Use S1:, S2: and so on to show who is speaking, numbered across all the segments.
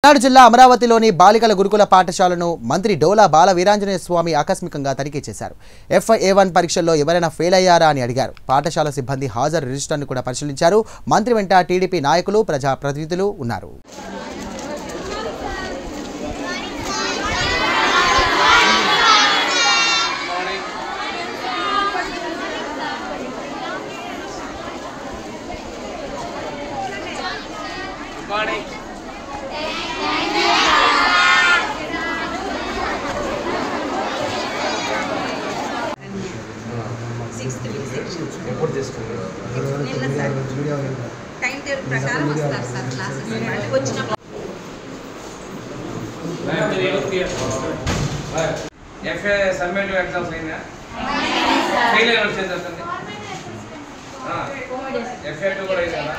S1: పల్నాడు జిల్లా అమరావతిలోని బాలికల గురుకుల పాఠశాలను మంత్రి డోలా బాల వీరాంజనేయ స్వామి ఆకస్మికంగా తనిఖీ చేశారు. FA1 పరీక్షల్లో ఎవరైనా ఫెయిల్ అయ్యారా అని అడిగారు. పాఠశాల సిబ్బంది హాజరు రిజిస్టర్ను కూడా పరిశీలించారు. మంత్రి వెంట టీడీపీ నాయకులు, ప్రజాప్రతినిధులు ఉన్నారు.
S2: టైం టేబుల్ ప్రకారం వస్తారు సార్ క్లాసెస్ వచ్చినప్పుడు
S3: FA సబ్మిటివ్ ఎగ్జామ్స్ అయినా ఫెయిల్ అయిన వచ్చేదండి. FA2 కూడా అయింది కదా.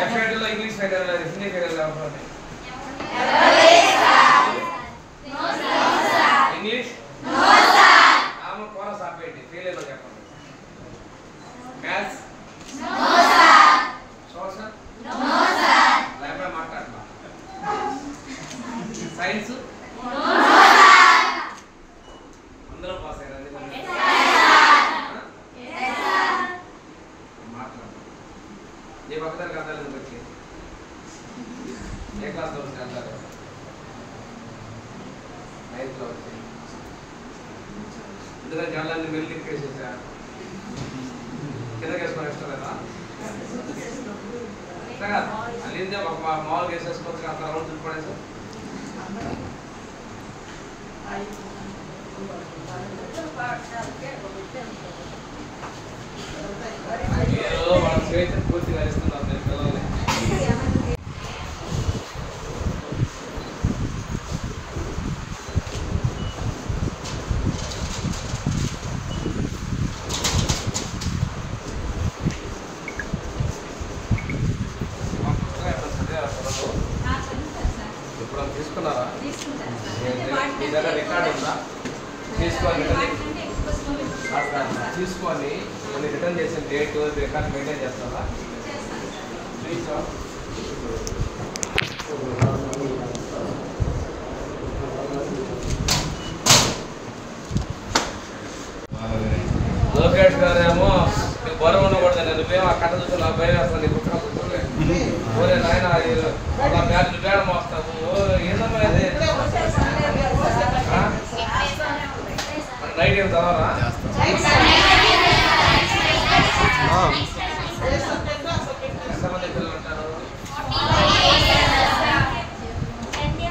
S3: FA2లో ఇంగ్లీష్ ఫెయిల్ అవ్వలేదు, హిందీ ఫెయిల్ అవ్వలేదు. ఇంగ్లీష్ ఆమె కోరస్ ఆపేయండి, ఫెయిల్ అయిన చెప్పండి. మ్యాథ్స్ సోషల్ లేకపోతే మాట్లాడమా. సైన్స్ అందరూ పాస్ అయ్యారండి. మాట్లాడు ఏ పక్కదానికి అర్థాలు వచ్చి ఏ క్లాస్లో వచ్చి అర్థాలు 9th లో వచ్చి ఇందులో జనాలన్నీ వెళ్ళి ఎక్కేసేసా కింద వేసుకొని ఇష్టం లేదా అಲ್ಲಿಂದ మామూలుగా వేసేసుకోవచ్చు. అంత రౌండ్ తిప్పడేసి ఏదో వాళ్ళ స్వేచ్ఛ పూర్తిగా ఇస్తున్నారు నేను పిల్లల్ని. ఇప్పుడు తీసుకున్నారా? మీ దగ్గర రికార్డు ఉందా? తీసుకొని కొన్ని రిటర్న్ చేసిన డేట్ రికార్డ్ మెయింటైన్ చేస్తారా? లోకేష్ గారు ఏమో బరువు ఉండకూడదు, నువ్వేమో ఆ కట్ట చూసి నా భయం వేస్తుంది.